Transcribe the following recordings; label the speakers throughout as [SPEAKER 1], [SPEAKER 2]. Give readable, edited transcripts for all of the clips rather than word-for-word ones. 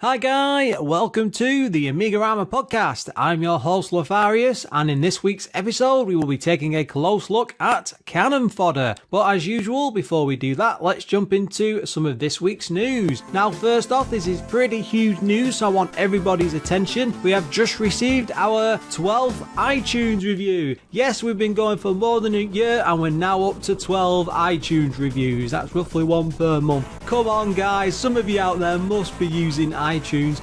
[SPEAKER 1] Hi Guy, welcome to the AMIGArama podcast. I'm your host Lefarius, and in this week's episode we will be taking a close look at Cannon Fodder. But as usual, before we do that, let's jump into some of this week's news. Now first off, this is pretty huge news, so I want everybody's attention. We have just received our 12th iTunes review. Yes, we've been going for more than a year and we're now up to 12 iTunes reviews. That's roughly one per month. Come on guys, some of you out there must be using iTunes.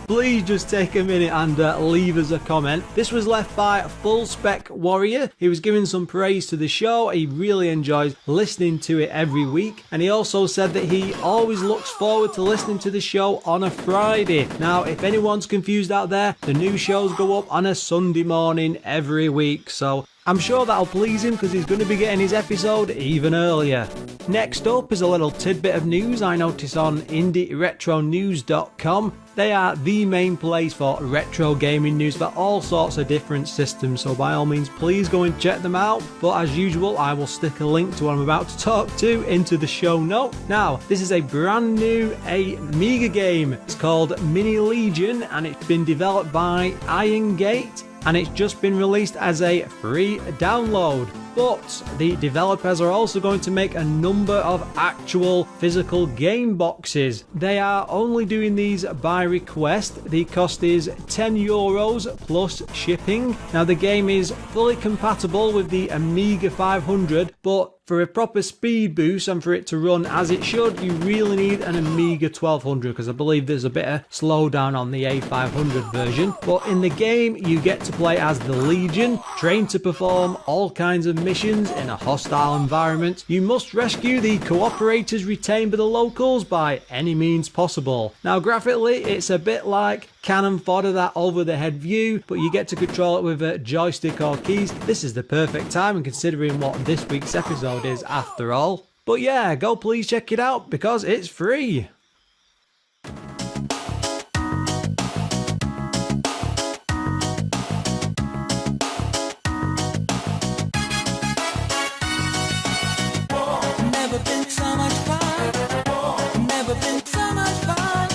[SPEAKER 1] Please just take a minute and leave us a comment. This was left by Full Spec Warrior. He was giving some praise to the show. He really enjoys listening to it every week, and he also said that he always looks forward to listening to the show on a Friday. Now if anyone's confused out there, the new shows go up on a Sunday morning every week, so I'm sure that'll please him because he's going to be getting his episode even earlier. Next up is a little tidbit of news I noticed on indieretronews.com. They are the main place for retro gaming news for all sorts of different systems, so by all means please go and check them out. But as usual, I will stick a link to what I'm about to talk to into the show note. Now, this is a brand new Amiga game. It's called Mini Legion and it's been developed by AMIGArama, and it's just been released as a free download. But the developers are also going to make a number of actual physical game boxes. They are only doing these by request. The cost is €10 plus shipping. Now the game is fully compatible with the Amiga 500, but for a proper speed boost and for it to run as it should, you really need an Amiga 1200 because I believe there's a bit of slowdown on the A500 version. But in the game, you get to play as the Legion, trained to perform all kinds of missions in a hostile environment. You must rescue the cooperators retained by the locals by any means possible. Now graphically, it's a bit like Cannon Fodder, that over-the-head view, but you get to control it with a joystick or keys. This is the perfect time, and considering what this week's episode is after all. But yeah, go please check it out because it's free.
[SPEAKER 2] Never been so much fun. Never been so much fun.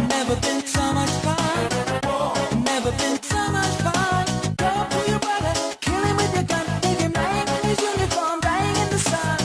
[SPEAKER 2] Never been so much fun. Never been so much fun. Go for your brother, kill him with your gun, take him lying in his uniform, dying in the sun.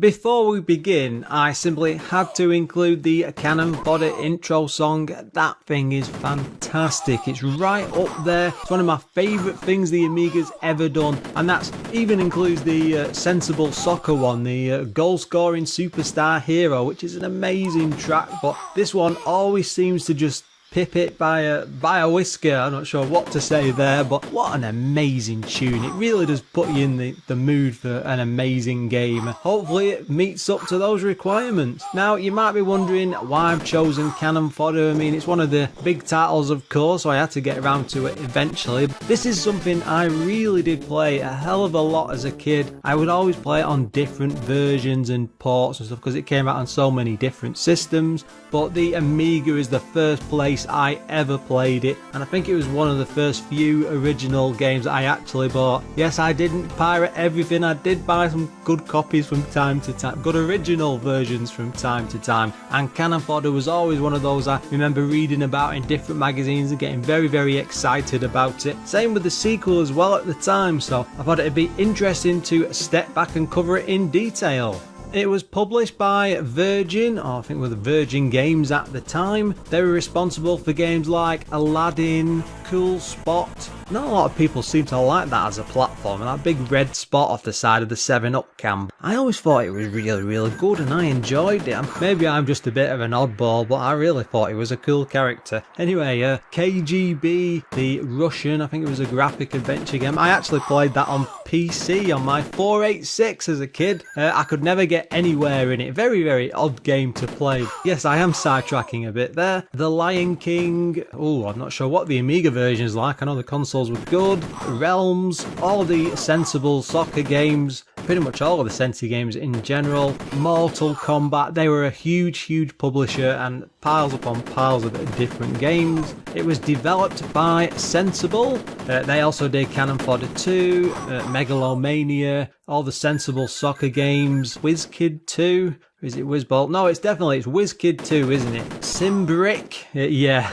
[SPEAKER 1] Before we begin, I simply had to include the Cannon Fodder intro song. That thing is fantastic. It's right up there. It's one of my favourite things the Amiga's ever done, and that even includes the Sensible Soccer one, the goal-scoring superstar hero, which is an amazing track, but this one always seems to just pip it by a whisker. I'm not sure what to say there, but what an amazing tune. It really does put you in the mood for an amazing game. Hopefully it meets up to those requirements. Now, you might be wondering why I've chosen Cannon Fodder. I mean, it's one of the big titles, of course, so I had to get around to it eventually. This is something I really did play a hell of a lot as a kid. I would always play it on different versions and ports and stuff because it came out on so many different systems, but the Amiga is the first place I ever played it, and I think it was one of the first few original games I actually bought. Yes, I didn't pirate everything. I did buy some good copies from time to time, good original versions from time to time, and Cannon Fodder was always one of those I remember reading about in different magazines and getting very, very excited about it. Same with the sequel as well at the time, so I thought it'd be interesting to step back and cover it in detail. It was published by Virgin, or I think it was Virgin Games at the time. They were responsible for games like Aladdin, Cool Spot. Not a lot of people seem to like that as a platform, and that big red spot off the side of the 7-Up can. I always thought it was really, really good, and I enjoyed it. Maybe I'm just a bit of an oddball, but I really thought it was a cool character. Anyway, KGB, the Russian, I think it was a graphic adventure game. I actually played that on PC on my 486 as a kid. I could never get anywhere in it. Very, very odd game to play. Yes, I am sidetracking a bit there. The Lion King. Oh, I'm not sure what the Amiga version is like. I know the consoles were good. Realms, all the Sensible Soccer games, pretty much all of the Sensi games in general. Mortal Kombat, they were a huge, huge publisher and piles upon piles of different games. It was developed by Sensible. They also did Cannon Fodder 2, Megalomania, all the Sensible Soccer games, WizKid 2. Is it Wizball? No, it's WizKid 2, isn't it? Simbrick? Yeah.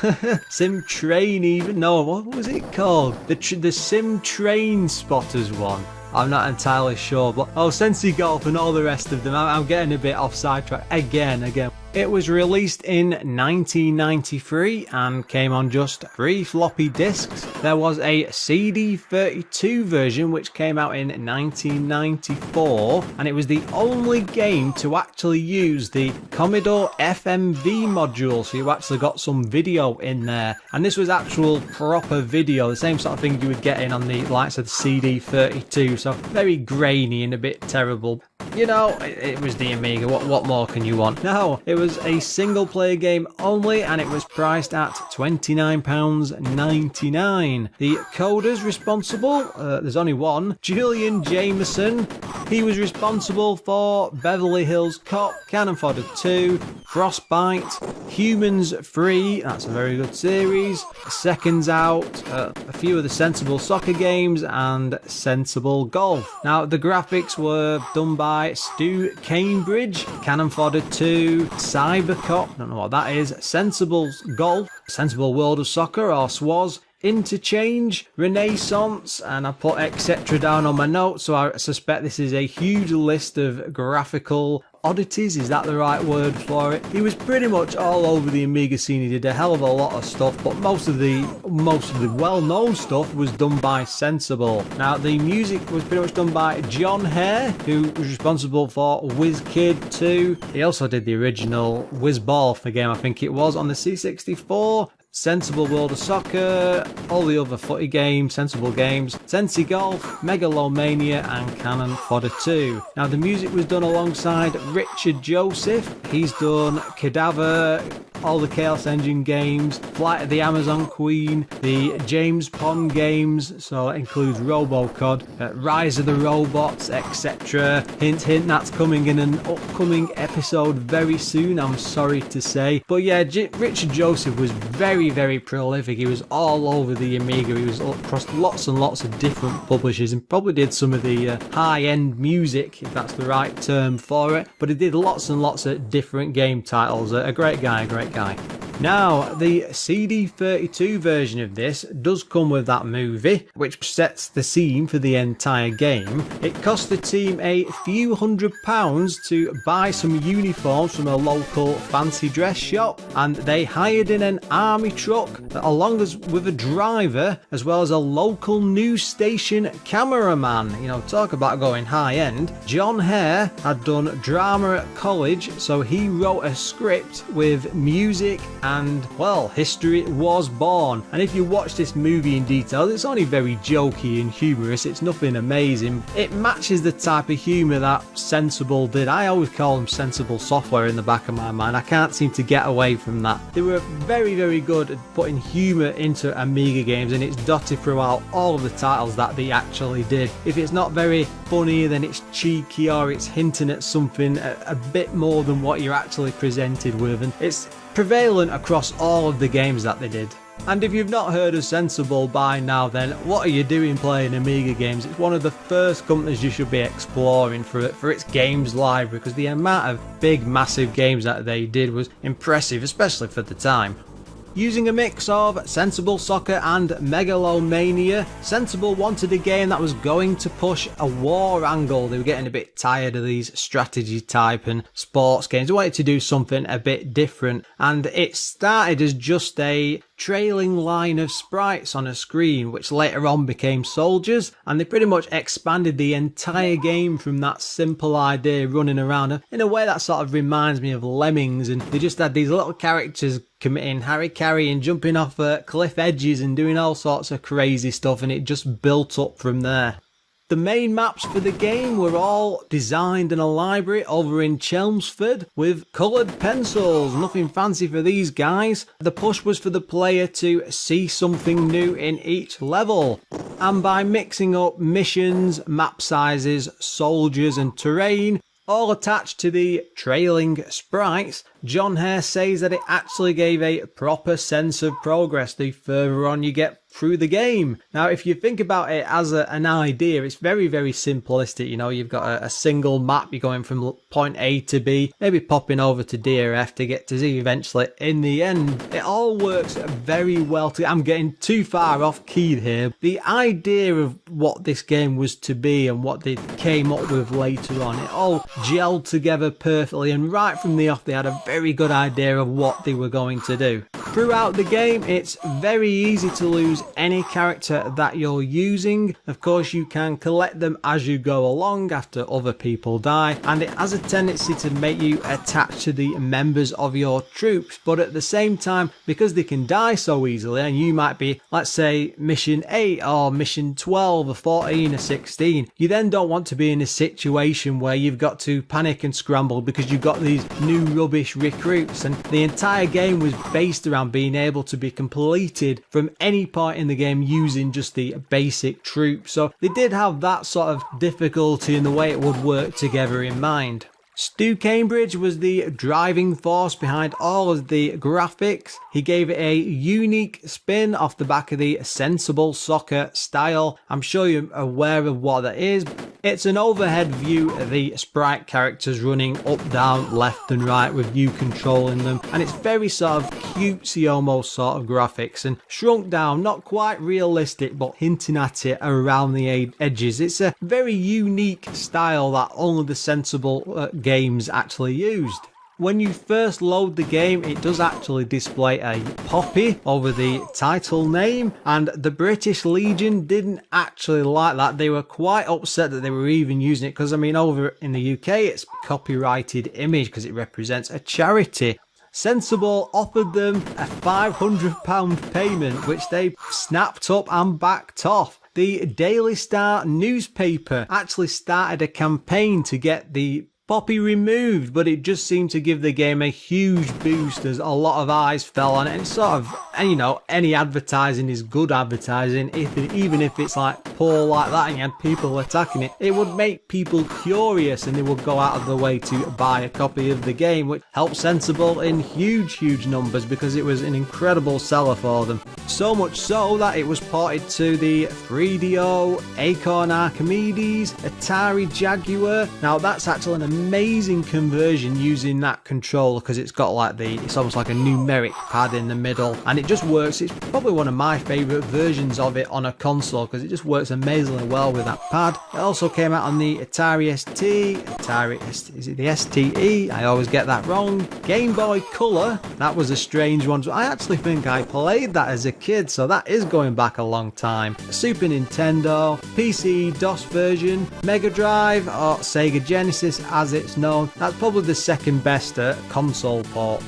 [SPEAKER 1] Sim Train even? No, what was it called? The Sim Train Spotters one. I'm not entirely sure, but Sensi Golf and all the rest of them. I'm getting a bit off sidetrack again. It was released in 1993 and came on just 3 floppy disks. There was a CD32 version which came out in 1994, and it was the only game to actually use the Commodore FMV module, so you actually got some video in there. And this was actual proper video, the same sort of thing you would get in on the likes of the CD32, so very grainy and a bit terrible. You know, it was the Amiga, what more can you want? No, it was a single player game only, and it was priced at £29.99. The coders responsible, there's only one, Julian Jameson. He was responsible for Beverly Hills Cop, Cannon Fodder 2, Frostbite, Humans 3, that's a very good series, Seconds Out, a few of the Sensible Soccer games, and Sensible Golf. Now, the graphics were done by Stu Cambridge, Cannon Fodder 2, Cybercop, don't know what that is, Sensible Golf, Sensible World of Soccer, or SWAS, Interchange, Renaissance, and I put etc. down on my notes, so I suspect this is a huge list of graphical oddities, is that the right word for it? He was pretty much all over the Amiga scene. He did a hell of a lot of stuff, but most of the well-known stuff was done by Sensible. Now, the music was pretty much done by John Hare, who was responsible for WizKid 2. He also did the original Wizball for game, I think it was, on the C64. Sensible World of Soccer, all the other footy games, Sensible games, Sensi Golf, Megalomania, and Cannon Fodder 2. Now, the music was done alongside Richard Joseph. He's done Cadaver, all the Chaos Engine games, Flight of the Amazon Queen, the James Pond games, so it includes Robocod, Rise of the Robots, etc. Hint, hint, that's coming in an upcoming episode very soon, I'm sorry to say. But yeah, Richard Joseph was very, very prolific. He was all over the Amiga. He was across lots and lots of different publishers and probably did some of the high-end music, if that's the right term for it. But he did lots and lots of different game titles. A great guy, great guy. Now, the CD32 version of this does come with that movie, which sets the scene for the entire game. It cost the team a few £100 to buy some uniforms from a local fancy dress shop, and they hired in an army truck along with a driver, as well as a local news station cameraman. You know, talk about going high end. John Hare had done drama at college, so he wrote a script with music and, well, history was born. And if you watch this movie in detail, it's only very jokey and humorous. It's nothing amazing. It matches the type of humour that Sensible did. I always call them Sensible Software in the back of my mind. I can't seem to get away from that. They were very, very good at putting humour into Amiga games, and it's dotted throughout all of the titles that they actually did. If it's not very funny, then it's cheeky or it's hinting at something a bit more than what you're actually presented with, and it's prevalent across all of the games that they did. And if you've not heard of Sensible by now, then what are you doing playing Amiga games? It's one of the first companies you should be exploring for its games library, because the amount of big, massive games that they did was impressive, especially for the time. Using a mix of Sensible Soccer and Megalomania, Sensible wanted a game that was going to push a war angle. They were getting a bit tired of these strategy type and sports games. They wanted to do something a bit different, and it started as just a trailing line of sprites on a screen, which later on became soldiers, and they pretty much expanded the entire game from that simple idea running around in a way that sort of reminds me of Lemmings, and they just had these little characters committing harry-carry and jumping off cliff edges and doing all sorts of crazy stuff, and it just built up from there. The main maps for the game were all designed in a library over in Chelmsford with coloured pencils. Nothing fancy for these guys. The push was for the player to see something new in each level. And by mixing up missions, map sizes, soldiers and terrain, all attached to the trailing sprites, John Hare says that it actually gave a proper sense of progress the further on you get through the game. Now, if you think about it as an idea, it's very, very simplistic. You know, you've got a single map, you're going from point A to B, maybe popping over to D or F to get to Z eventually. In the end, it all works very well. I'm getting too far off key here. The idea of what this game was to be and what they came up with later on, it all gelled together perfectly, and right from the off they had a very good idea of what they were going to do. Throughout the game, it's very easy to lose any character that you're using. Of course, you can collect them as you go along after other people die, and it has a tendency to make you attached to the members of your troops. But at the same time, because they can die so easily, and you might be, let's say, mission 8 or mission 12 or 14 or 16, you then don't want to be in a situation where you've got to panic and scramble because you've got these new rubbish recruits. And the entire game was based around being able to be completed from any point in the game using just the basic troops. So they did have that sort of difficulty in the way it would work together in mind. Stu Cambridge was the driving force behind all of the graphics. He gave it a unique spin off the back of the Sensible Soccer style. I'm sure you're aware of what that is. It's an overhead view of the sprite characters running up, down, left and right with you controlling them, and it's very sort of cutesy almost sort of graphics and shrunk down, not quite realistic but hinting at it around the edges. It's a very unique style that only the Sensible games actually used. When you first load the game, it does actually display a poppy over the title name, and the British Legion didn't actually like that. They were quite upset that they were even using it, because I mean, over in the UK it's copyrighted image because it represents a charity. Sensible offered them a £500 payment, which they snapped up and backed off. The Daily Star newspaper actually started a campaign to get the poppy removed, but it just seemed to give the game a huge boost as a lot of eyes fell on it. And sort of, and you know, any advertising is good advertising, even if it's like pole like that and you had people attacking it, it would make people curious and they would go out of the way to buy a copy of the game, which helped Sensible in huge numbers because it was an incredible seller for them. So much so that it was ported to the 3DO, Acorn Archimedes, Atari Jaguar. Now that's actually an amazing conversion using that controller because it's got like it's almost like a numeric pad in the middle and it just works. It's probably one of my favourite versions of it on a console because it just works amazingly well with that pad. It also came out on the Atari ST, is it the STE? I always get that wrong. Game Boy Color, that was a strange one. I actually think I played that as a kid, so that is going back a long time. Super Nintendo, PC DOS version, Mega Drive, or Sega Genesis as it's known. That's probably the second best console port.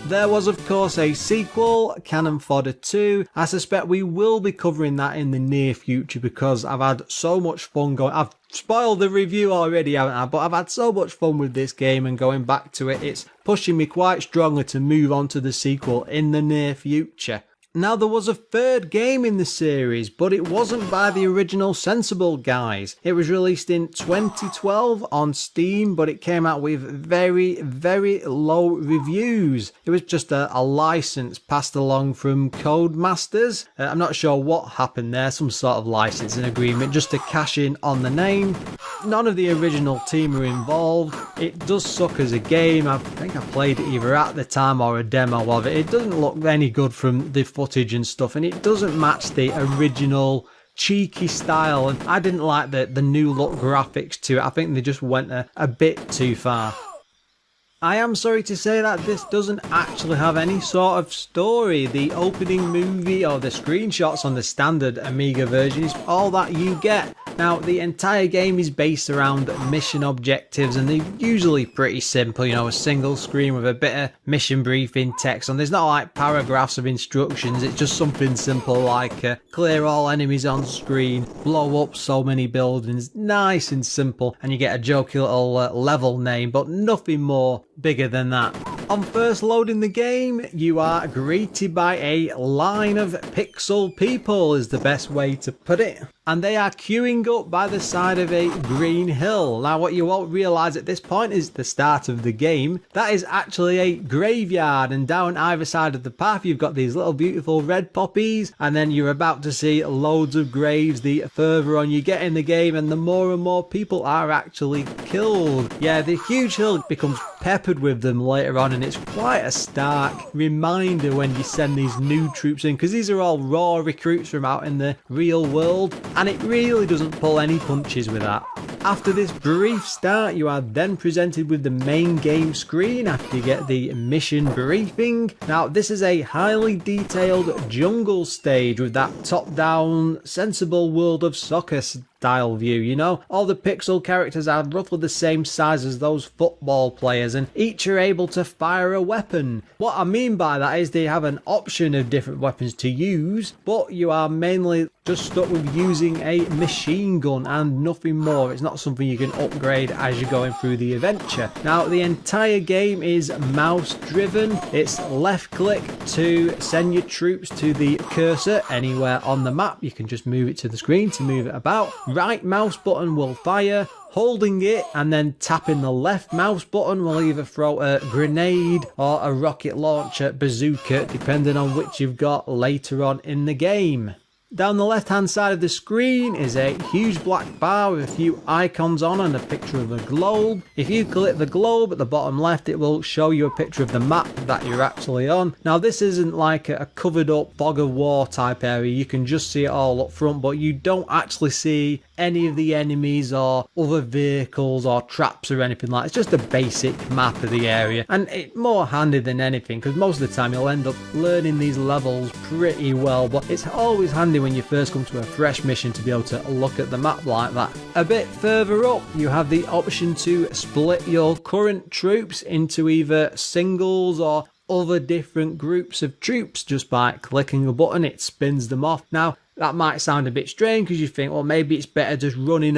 [SPEAKER 1] There was of course a sequel, Cannon Fodder 2. I suspect we will be covering that in the near future because I've had so much fun going. I've spoiled the review already, haven't I? But I've had so much fun with this game and going back to it. It's pushing me quite strongly to move on to the sequel in the near future. Now there was a third game in the series, but it wasn't by the original Sensible guys. It was released in 2012 on Steam, but it came out with very low reviews. It was just a license passed along from Codemasters. I'm not sure what happened there, some sort of licensing agreement just to cash in on the name. None of the original team are involved. It does suck as a game. I think I played it either at the time or a demo of it. It doesn't look any good from the footage and stuff, and it doesn't match the original cheeky style, and I didn't like the new look graphics to it. I think they just went a bit too far. I am sorry to say that this doesn't actually have any sort of story. The opening movie or the screenshots on the standard Amiga version is all that you get. Now, the entire game is based around mission objectives and they're usually pretty simple, you know, a single screen with a bit of mission briefing text on. There's not like paragraphs of instructions, it's just something simple like clear all enemies on screen, blow up so many buildings, nice and simple, and you get a jokey little level name, but nothing more bigger than that. On first loading the game, you are greeted by a line of pixel people is the best way to put it. And they are queuing up by the side of a green hill. Now what you won't realise at this point is the start of the game. That is actually a graveyard, and down either side of the path you've got these little beautiful red poppies, and then you're about to see loads of graves the further on you get in the game, and the more and more people are actually killed. Yeah, the huge hill becomes peppered with them later on, and it's quite a stark reminder when you send these new troops in, because these are all raw recruits from out in the real world, and it really doesn't pull any punches with that. After this brief start, you are then presented with the main game screen after you get the mission briefing. Now, this is a highly detailed jungle stage with that top-down, sensible World of Soccer style view, you know? All the pixel characters are roughly the same size as those football players, and each are able to fire a weapon. What I mean by that is they have an option of different weapons to use, but you are mainly just stuck with using a machine gun and nothing more. It's not something you can upgrade as you're going through the adventure. Now, the entire game is mouse driven. It's left click to send your troops to the cursor anywhere on the map. You can just move it to the screen to move it about. Right mouse button will fire. Holding it and then tapping the left mouse button will either throw a grenade or a rocket launcher bazooka, depending on which you've got later on in the game. Down the left hand side of the screen is a huge black bar with a few icons on and a picture of a globe. If you click the globe at the bottom left, it will show you a picture of the map that you're actually on. Now, this isn't like a covered up fog of war type area. You can just see it all up front, but you don't actually see any of the enemies or other vehicles or traps or anything like that. It's just a basic map of the area, and it's more handy than anything because most of the time you'll end up learning these levels pretty well, but it's always handy when you first come to a fresh mission to be able to look at the map like that. A bit further up you have the option to split your current troops into either singles or other different groups of troops. Just by clicking a button it spins them off. Now, that might sound a bit strange because you think, well, maybe it's better just running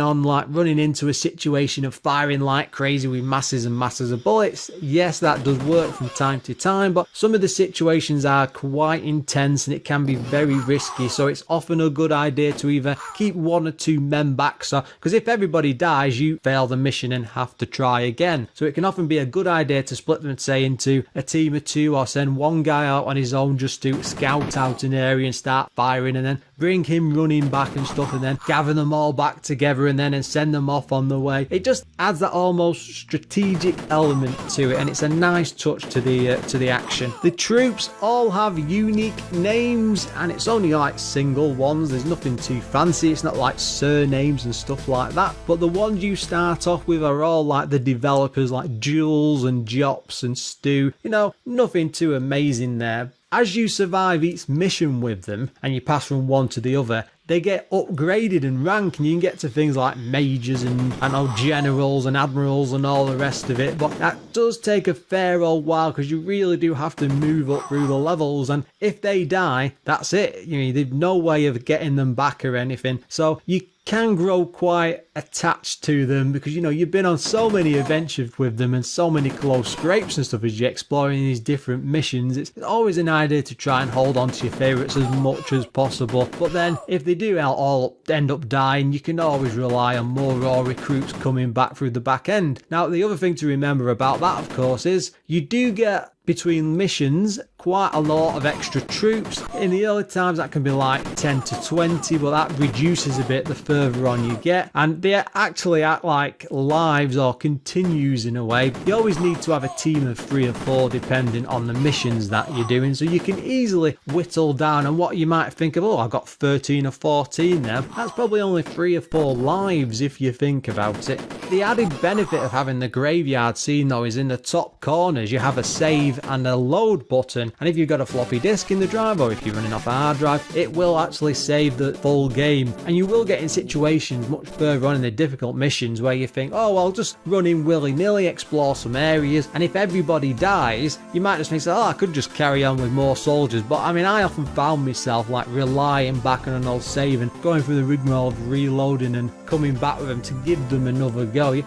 [SPEAKER 1] into a situation of firing like crazy with masses and masses of bullets. Yes, that does work from time to time, but some of the situations are quite intense and it can be very risky, so it's often a good idea to either keep 1 or 2 men back, so because if everybody dies, you fail the mission and have to try again. So it can often be a good idea to split them, say, into a team of 2, or send one guy out on his own just to scout out an area and start firing, and then bring him running back and stuff, and then gather them all back together and send them off on the way. It just adds that almost strategic element to it, and it's a nice touch to the action. The troops all have unique names, and it's only like single ones. There's nothing too fancy. It's not like surnames and stuff like that, but the ones you start off with are all like the developers, like Jules and Jops and Stu. You know, nothing too amazing there. As you survive each mission with them and you pass from one to the other, they get upgraded and rank, and you can get to things like majors and generals and admirals and all the rest of it. But that does take a fair old while because you really do have to move up through the levels, and if they die, that's it. You know, there's no way of getting them back or anything. So you can grow quite attached to them because, you know, you've been on so many adventures with them and so many close scrapes and stuff as you're exploring these different missions. It's always an idea to try and hold on to your favourites as much as possible, but then if they do all end up dying, you can always rely on more raw recruits coming back through the back end. Now, the other thing to remember about that, of course, is you do get between missions quite a lot of extra troops. In the early times that can be like 10 to 20, but that reduces a bit the further on you get, and they actually act like lives or continues in a way. You always need to have a team of 3 or 4 depending on the missions that you're doing, so you can easily whittle down, and what you might think of, oh, I've got 13 or 14 now, that's probably only 3 or 4 lives if you think about it. The added benefit of having the graveyard scene though is in the top corners you have a save and a load button, and if you've got a floppy disk in the drive or if you're running off a hard drive, it will actually save the full game. And you will get in situations much further on in the difficult missions where you think, oh, well, just run in willy-nilly, explore some areas, and if everybody dies, you might just think, oh, I could just carry on with more soldiers. But I mean, I often found myself like relying back on an old save and going through the rigmarole of reloading and coming back with them to give them another go. You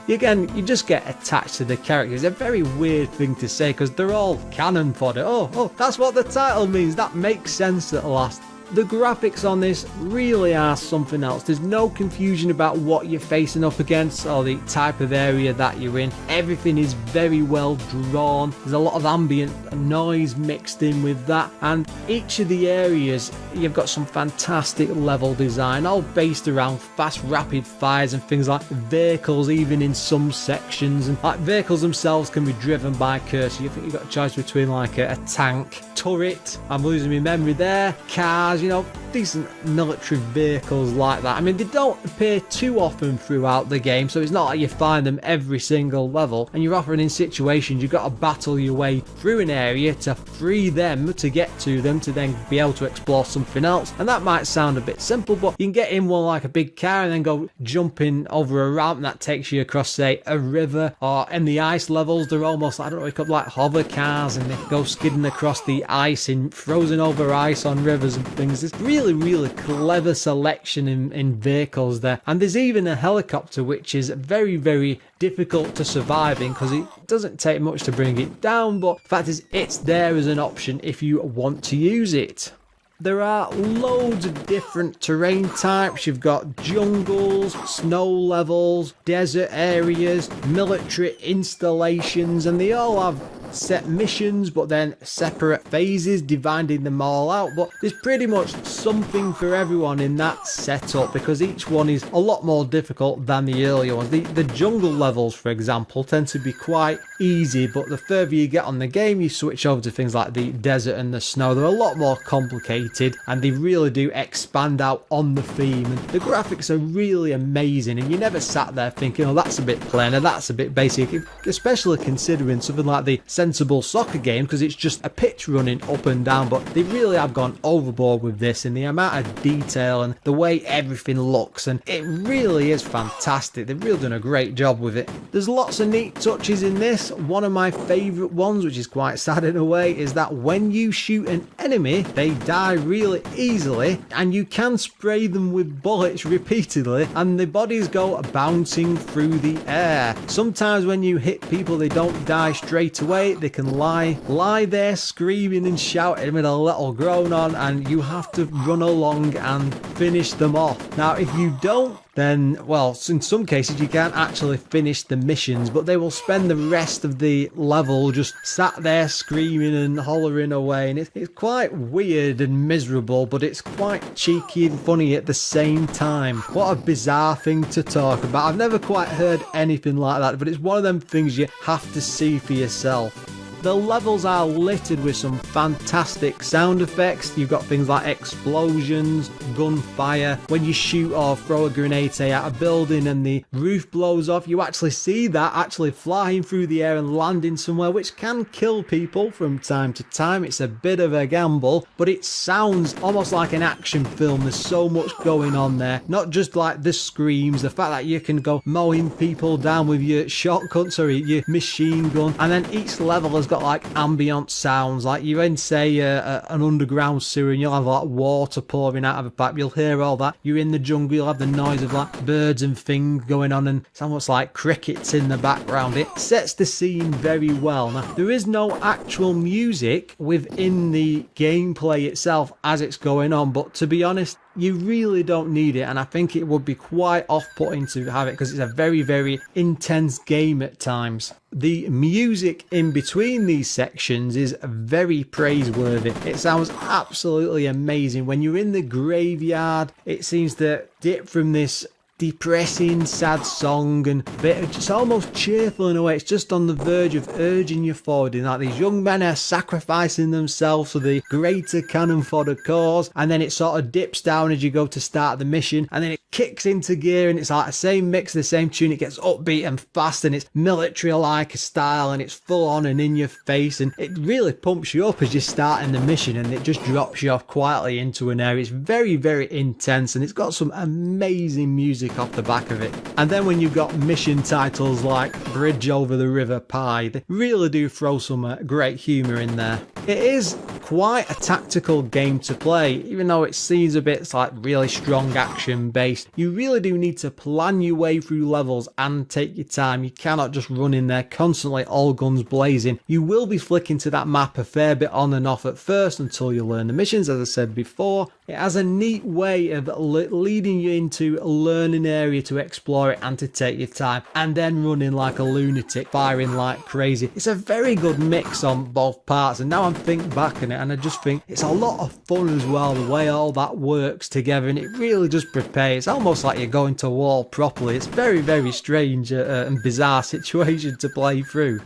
[SPEAKER 1] just get attached to the characters. It's a very weird thing to say because they're all cannon fodder. Oh, that's what the title means. That makes sense at last. The graphics on this really are something else. There's no confusion about what you're facing up against or the type of area that you're in. Everything is very well drawn. There's a lot of ambient noise mixed in with that, and each of the areas you've got some fantastic level design, all based around fast rapid fires and things like vehicles, even in some sections. And like vehicles themselves can be driven by cursor. You think you've got a choice between like a tank, turret, I'm losing my memory there, cars, you know, decent military vehicles like that. I mean, they don't appear too often throughout the game, so it's not like you find them every single level, and you're often in situations you've got to battle your way through an area to free them to get to them to then be able to explore something else. And that might sound a bit simple, but you can get in one like a big car and then go jumping over a ramp that takes you across, say, a river, or in the ice levels they're almost, I don't know, called like hover cars, and they go skidding across the ice in frozen over ice on rivers and things. There's really clever selection in vehicles there, and there's even a helicopter which is very difficult to survive in because it doesn't take much to bring it down, but the fact is it's there as an option if you want to use it. There are loads of different terrain types. You've got jungles, snow levels, desert areas, military installations, and they all have set missions but then separate phases dividing them all out. But there's pretty much something for everyone in that setup because each one is a lot more difficult than the earlier ones. The jungle levels, for example, tend to be quite easy, but the further you get on the game you switch over to things like the desert and the snow. They're a lot more complicated and they really do expand out on the theme, and the graphics are really amazing, and you never sat there thinking, oh, that's a bit plain or that's a bit basic, especially considering something like the sensible soccer game because it's just a pitch running up and down, but they really have gone overboard with this in the amount of detail and the way everything looks, and it really is fantastic. They've really done a great job with it. There's lots of neat touches in this. One of my favourite ones, which is quite sad in a way, is that when you shoot an enemy, they die really easily, and you can spray them with bullets repeatedly, and the bodies go bouncing through the air. Sometimes when you hit people, they don't die straight away. They can lie there screaming and shouting with a little groan on, and you have to run along and finish them off. Now, if you don't, then, well, in some cases you can't actually finish the missions, but they will spend the rest of the level just sat there screaming and hollering away, and it's quite weird and miserable, but it's quite cheeky and funny at the same time. What a bizarre thing to talk about. I've never quite heard anything like that, but it's one of them things you have to see for yourself. The levels are littered with some fantastic sound effects. You've got things like explosions, gunfire. When you shoot or throw a grenade, say, at a building and the roof blows off, you actually see that actually flying through the air and landing somewhere, which can kill people from time to time. It's a bit of a gamble, but it sounds almost like an action film. There's so much going on there. Not just like the screams, the fact that you can go mowing people down with your shotgun, your machine gun, and then each level has got like ambient sounds, like you're in, say, an underground sewer, and you'll have like water pouring out of a pipe. You'll hear all that. You're in the jungle, you'll have the noise of like birds and things going on, and it's almost like crickets in the background. It sets the scene very well. Now, there is no actual music within the gameplay itself as it's going on, but to be honest, you really don't need it, and I think it would be quite off-putting to have it because it's a very, very intense game at times. The music in between these sections is very praiseworthy. It sounds absolutely amazing. When you're in the graveyard, it seems to dip from this depressing, sad song and bit of just almost cheerful in a way. It's just on the verge of urging you forward, in like these young men are sacrificing themselves for the greater cannon fodder cause, and then it sort of dips down as you go to start the mission, and then it kicks into gear, and it's like the same mix, the same tune. It gets upbeat and fast, and it's military-like style, and it's full on and in your face, and it really pumps you up as you're starting the mission, and it just drops you off quietly into an area. It's very, very intense, and it's got some amazing music off the back of it. And then when you've got mission titles like Bridge Over the River Pie, they really do throw some great humour in there. It is quite a tactical game to play, even though it seems a bit like really strong action based. You really do need to plan your way through levels and take your time. You cannot just run in there constantly all guns blazing. You will be flicking to that map a fair bit on and off at first until you learn the missions, as I said before. It has a neat way of leading you into a learning area to explore it and to take your time, and then running like a lunatic, firing like crazy. It's a very good mix on both parts, and now I'm thinking back on it, and I just think it's a lot of fun as well, the way all that works together, and it really just prepares. It's almost like you're going to war properly. It's very, very strange and bizarre situation to play through.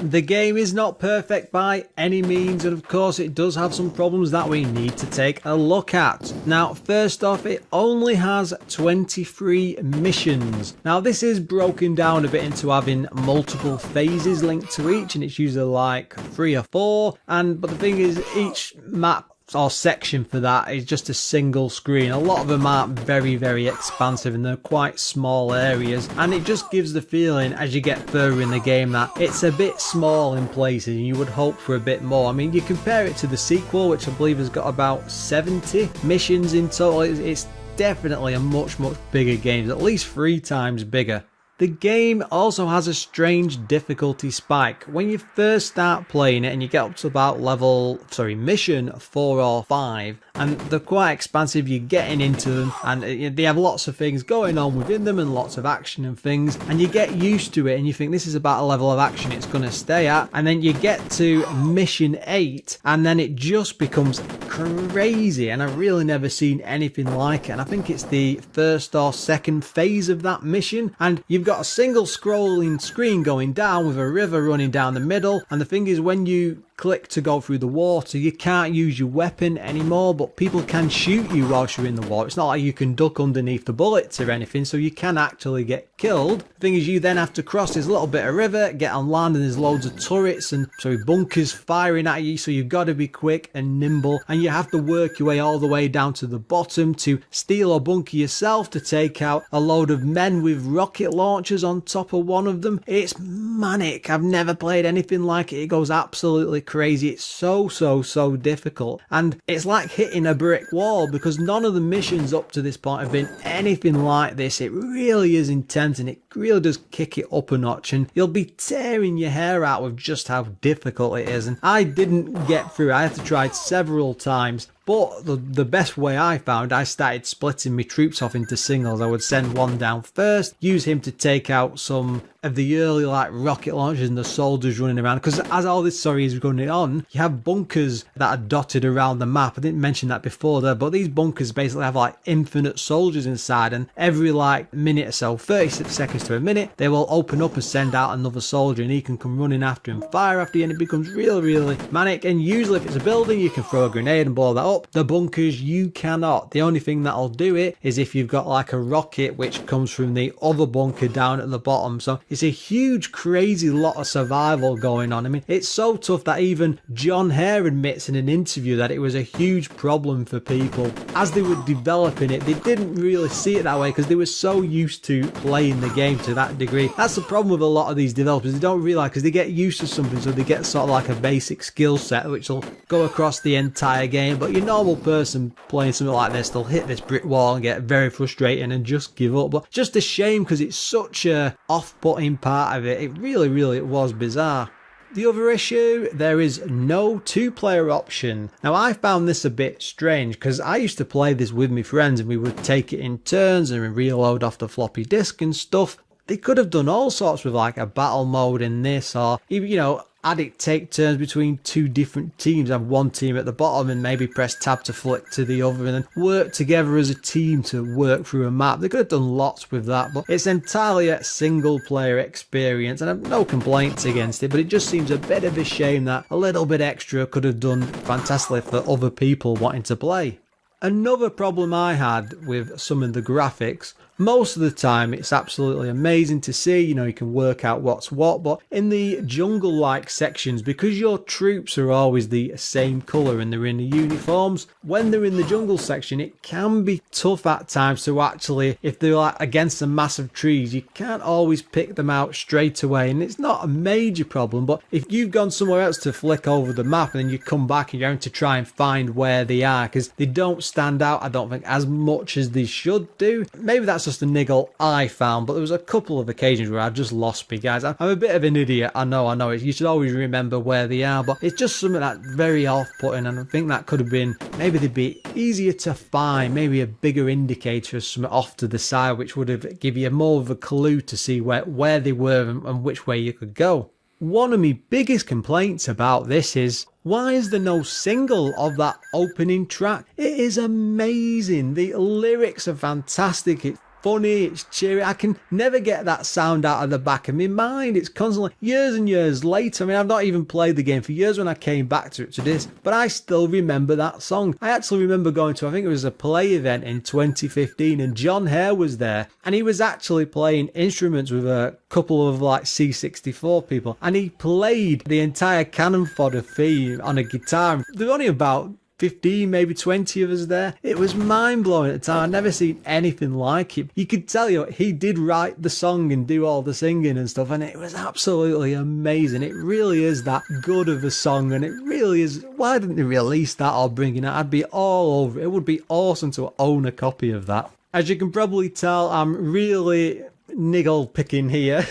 [SPEAKER 1] The game is not perfect by any means, and of course it does have some problems that we need to take a look at. Now, first off, it only has 23 missions. Now, this is broken down a bit into having multiple phases linked to each, and it's usually like 3 or 4, but the thing is, each map or section for that is just a single screen. A lot of them aren't very, very expansive, and they're quite small areas, and it just gives the feeling as you get further in the game that it's a bit small in places, and you would hope for a bit more. I mean, you compare it to the sequel, which I believe has got about 70 missions in total. It's definitely a much, much bigger game, at least 3 times bigger. The game also has a strange difficulty spike. When you first start playing it and you get up to about mission 4 or 5, and they're quite expansive, you're getting into them, and they have lots of things going on within them and lots of action and things, and you get used to it and you think this is about a level of action it's going to stay at, and then you get to mission 8 and then it just becomes crazy, and I've really never seen anything like it. And I think it's the first or second phase of that mission, and you've got a single scrolling screen going down with a river running down the middle, and the thing is, when you click to go through the water, you can't use your weapon anymore, but people can shoot you whilst you're in the water. It's not like you can duck underneath the bullets or anything, so you can actually get killed. The thing is, you then have to cross this little bit of river, get on land, and there's loads of turrets and bunkers firing at you, so you've got to be quick and nimble, and you have to work your way all the way down to the bottom to steal or bunker yourself to take out a load of men with rocket launchers on top of one of them. It's manic. I've never played anything like it. It goes absolutely crazy. It's so difficult, and it's like hitting a brick wall because none of the missions up to this point have been anything like this. It really is intense, and it really does kick it up a notch, and you'll be tearing your hair out with just how difficult it is. And I didn't get through. I had to try it several times. But the best way I found, I started splitting my troops off into singles. I would send one down first, use him to take out some of the early rocket launchers and the soldiers running around. Because as all this story is going on, you have bunkers that are dotted around the map. I didn't mention that before there, but these bunkers basically have infinite soldiers inside, and every minute or so, 30 seconds to a minute, they will open up and send out another soldier, and he can come running after and fire after you, and it becomes really manic. And usually if it's a building, you can throw a grenade and blow that up. The bunkers, you cannot. The only thing that'll do it is if you've got a rocket which comes from the other bunker down at the bottom. So it's a huge crazy lot of survival going on. I mean, it's so tough that even John Hare admits in an interview that it was a huge problem for people. As they were developing it, they didn't really see it that way because they were so used to playing the game to that degree. That's the problem with a lot of these developers. They don't realize, because they get used to something, so they get sort of a basic skill set which will go across the entire game. But normal person playing something like this, they'll hit this brick wall and get very frustrated and just give up. But just a shame because it's such a off-putting part of it. It really was bizarre. The other issue, there is no two-player option. Now, I found this a bit strange because I used to play this with my friends and we would take it in turns and reload off the floppy disk and stuff. They could have done all sorts with a battle mode in this, or even, had it take turns between two different teams, have one team at the bottom and maybe press tab to flick to the other and then work together as a team to work through a map. They could have done lots with that, but it's entirely a single player experience and I've no complaints against it, but it just seems a bit of a shame that a little bit extra could have done fantastically for other people wanting to play. Another problem I had with some of the graphics, most of the time it's absolutely amazing to see, you can work out what's what, but in the jungle-like sections, because your troops are always the same colour and they're in the uniforms, when they're in the jungle section it can be tough at times to actually, if they're against some massive trees, you can't always pick them out straight away, and it's not a major problem, but if you've gone somewhere else to flick over the map and then you come back and you're having to try and find where they are, because they don't stand out, I don't think, as much as they should do. Maybe that's just a niggle I found, but there was a couple of occasions where I just lost me, guys. I'm a bit of an idiot, I know, you should always remember where they are, but it's just something that's very off-putting, and I think that could have been, maybe they'd be easier to find, maybe a bigger indicator of something off to the side, which would have give you more of a clue to see where they were and which way you could go. One of my biggest complaints about this is, why is there no single of that opening track? It is amazing. The lyrics are fantastic. It's funny, it's cheery. I can never get that sound out of the back of my mind. It's constantly, years and years later, I mean, I've not even played the game for years when I came back to this, but I still remember that song. I actually remember going to, I think it was a play event in 2015, and John Hare was there, and he was actually playing instruments with a couple of C64 people, and he played the entire Cannon Fodder theme on a guitar. There were only about 15, maybe 20 of us there. It was mind-blowing at the time. I'd never seen anything like it. You could tell he did write the song and do all the singing and stuff, and it was absolutely amazing. It really is that good of a song, and it really is. Why didn't they release that or bring it out? I'd be all over it. It would be awesome to own a copy of that. As you can probably tell, I'm really niggle picking here.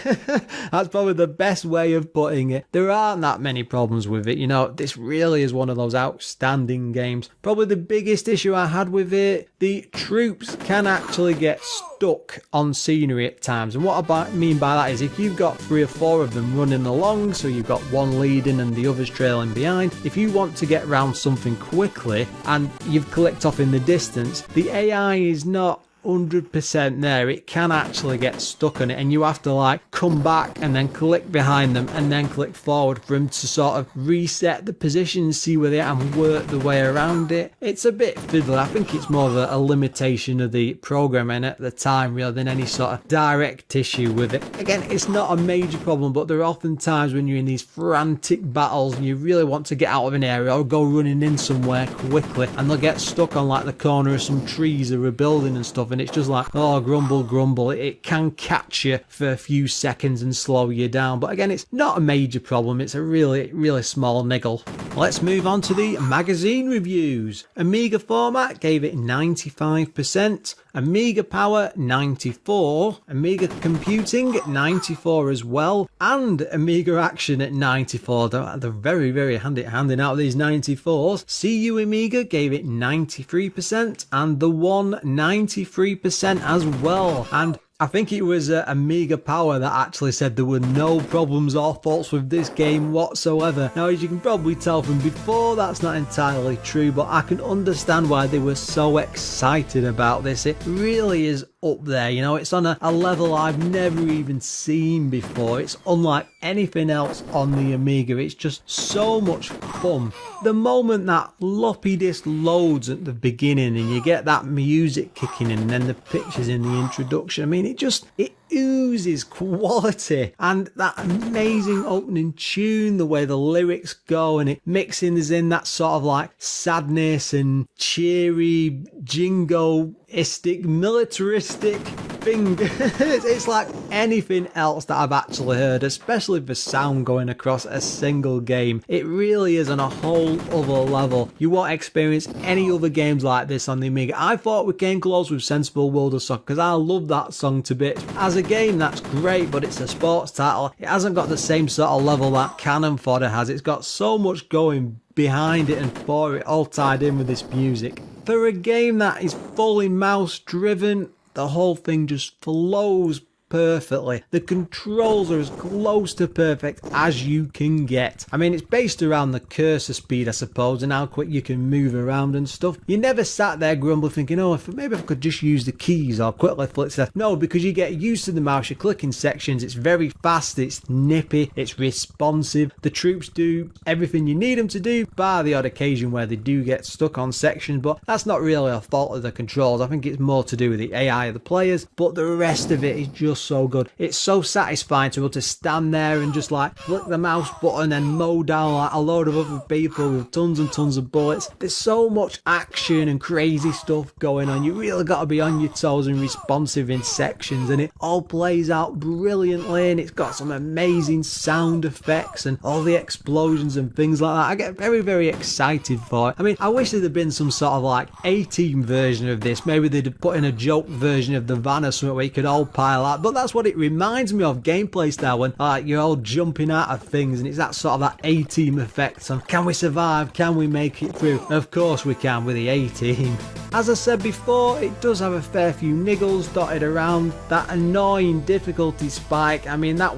[SPEAKER 1] That's probably the best way of putting it. There aren't that many problems with it. This really is one of those outstanding games. Probably the biggest issue I had with it, the troops can actually get stuck on scenery at times. And what I mean by that is, if you've got 3 or 4 of them running along, so you've got one leading and the others trailing behind, if you want to get around something quickly and you've clicked off in the distance, the AI is not 100% there, it can actually get stuck on it, and you have to like come back and then click behind them and then click forward for them to sort of reset the position, see where they are and work the way around it. It's a bit fiddly. I think it's more of a limitation of the programming at the time rather than any sort of direct issue with it. Again, it's not a major problem, but there are often times when you're in these frantic battles and you really want to get out of an area or go running in somewhere quickly, and they'll get stuck on like the corner of some trees or a building and stuff, and it's just like, oh, grumble, grumble. It can catch you for a few seconds and slow you down, but again, it's not a major problem. It's a really, really small niggle. Let's move on to the magazine reviews. Amiga Format gave it 95%, Amiga Power 94, Amiga Computing 94 as well, and Amiga Action at 94. They're very, very handy at handing out these 94s. CU Amiga gave it 93%, and the One 93% as well. And I think it was Amiga Power that actually said there were no problems or faults with this game whatsoever. Now, as you can probably tell from before, that's not entirely true, but I can understand why they were so excited about this. It really is up there, you know, it's on a level I've never even seen before. It's unlike anything else on the Amiga. It's just so much fun. The moment that floppy disk loads at the beginning and you get that music kicking in and then the pictures in the introduction, I mean, it oozes quality, and that amazing opening tune, the way the lyrics go, and it mixes in that sort of like sadness and cheery jingoistic militaristic thing. It's like anything else that I've actually heard, especially the sound going across a single game. It really is on a whole other level. You won't experience any other games like this on the Amiga. I thought we came close with Sensible World of Soccer because I love that song to bits. As a game, that's great, but it's a sports title. It hasn't got the same sort of level that Canon Fodder has. It's got so much going behind it and for it, all tied in with this music. For a game that is fully mouse driven, the whole thing just flows perfectly. The controls are as close to perfect as you can get. I mean, it's based around the cursor speed, I suppose, and how quick you can move around and stuff. You never sat there grumbling thinking, oh, maybe I could just use the keys or quickly flick stuff. No, because you get used to the mouse, you're clicking sections, it's very fast, it's nippy, it's responsive. The troops do everything you need them to do, bar the odd occasion where they do get stuck on sections, but that's not really a fault of the controls. I think it's more to do with the AI of the players, but the rest of it is just so good. It's so satisfying to be able to stand there and just like flick the mouse button and mow down like a load of other people with tons and tons of bullets. There's so much action and crazy stuff going on. You really got to be on your toes and responsive in sections, and it all plays out brilliantly, and it's got some amazing sound effects and all the explosions and things like that. I get very, very excited for it. I mean, I wish there'd have been some sort of like A-Team version of this. Maybe they'd have put in a joke version of the van or something where you could all pile out, but that's what it reminds me of gameplay style, when you're all jumping out of things, and it's that sort of that A-Team effect on can we survive, can we make it through? Of course we can with the A-Team. As I said before, it does have a fair few niggles dotted around. That annoying difficulty spike, I mean, that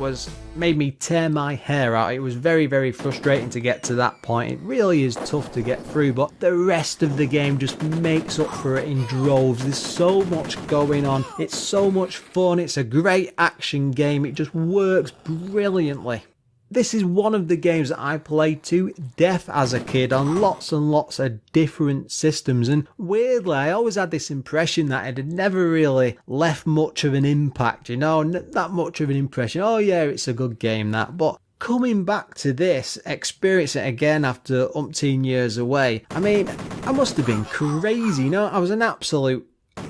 [SPEAKER 1] made me tear my hair out. It was very, very frustrating to get to that point. It really is tough to get through, but the rest of the game just makes up for it in droves. There's so much going on. It's so much fun. It's a great action game. It just works brilliantly. This is one of the games that I played to death as a kid on lots and lots of different systems, and weirdly I always had this impression that it had never really left much of an impact, you know, that much of an impression. Oh yeah, it's a good game, that. But coming back to this, experiencing it again after umpteen years away, I mean, I must have been crazy, you know, I was an absolute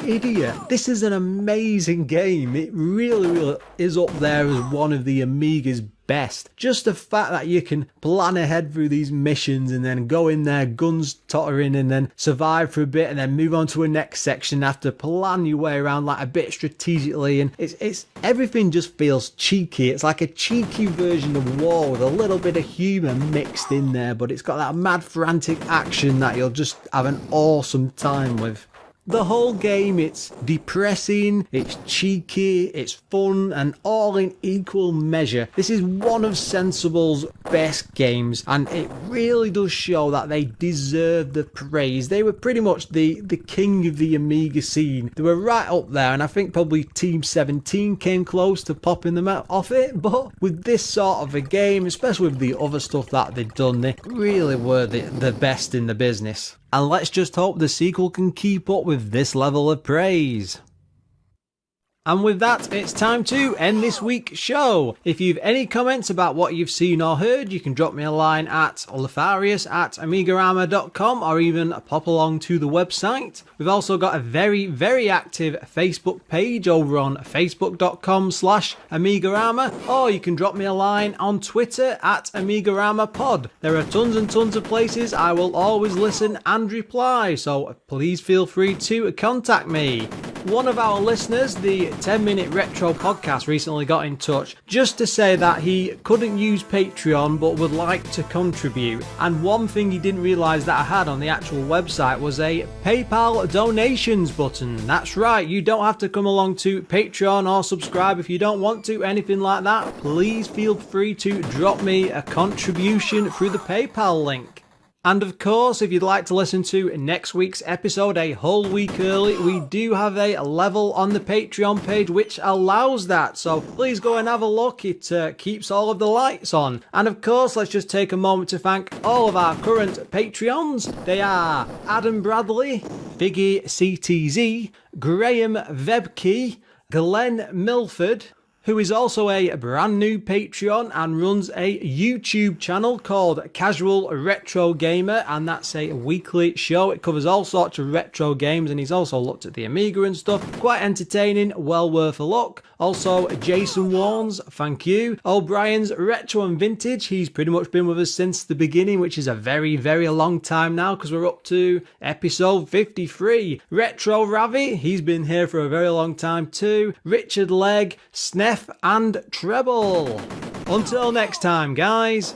[SPEAKER 1] idiot. This is an amazing game. It really, really is up there as one of the Amiga's best. Just the fact that you can plan ahead through these missions and then go in there, guns tottering, and then survive for a bit and then move on to a next section, have to plan your way around like a bit strategically, and it's everything just feels cheeky. It's like a cheeky version of war with a little bit of humour mixed in there, but it's got that mad frantic action that you'll just have an awesome time with. The whole game, it's depressing, it's cheeky, it's fun, and all in equal measure. This is one of Sensible's best games, and it really does show that they deserve the praise. They were pretty much the king of the Amiga scene. They were right up there, and I think probably Team 17 came close to popping them out off it, but with this sort of a game, especially with the other stuff that they've done, they really were the best in the business. And let's just hope the sequel can keep up with this level of praise. And with that, it's time to end this week's show. If you've any comments about what you've seen or heard, you can drop me a line at lefarius@amigarama.com or even pop along to the website. We've also got a very, very active Facebook page over on facebook.com/AMIGArama, or you can drop me a line on Twitter at AMIGAramaPod. There are tons and tons of places I will always listen and reply, so please feel free to contact me. One of our listeners, the 10-Minute Retro Podcast, recently got in touch just to say that he couldn't use Patreon but would like to contribute. And one thing he didn't realise that I had on the actual website was a PayPal donations button. That's right, you don't have to come along to Patreon or subscribe if you don't want to, anything like that. Please feel free to drop me a contribution through the PayPal link. And of course, if you'd like to listen to next week's episode a whole week early, we do have a level on the Patreon page which allows that. So please go and have a look. It keeps all of the lights on. And of course, let's just take a moment to thank all of our current Patreons. They are Adam Bradley, Biggie CTZ, Graham Vebke, Glenn Milford, who is also a brand new Patreon and runs a YouTube channel called Casual Retro Gamer, and that's a weekly show. It covers all sorts of retro games, and he's also looked at the Amiga and stuff. Quite entertaining, well worth a look. Also, Jason Warnes, thank you. O'Brien's Retro and Vintage, he's pretty much been with us since the beginning, which is a very, very long time now because we're up to episode 53. Retro Ravi, he's been here for a very long time too. Richard Legg, Sneff and Treble. Until next time, guys.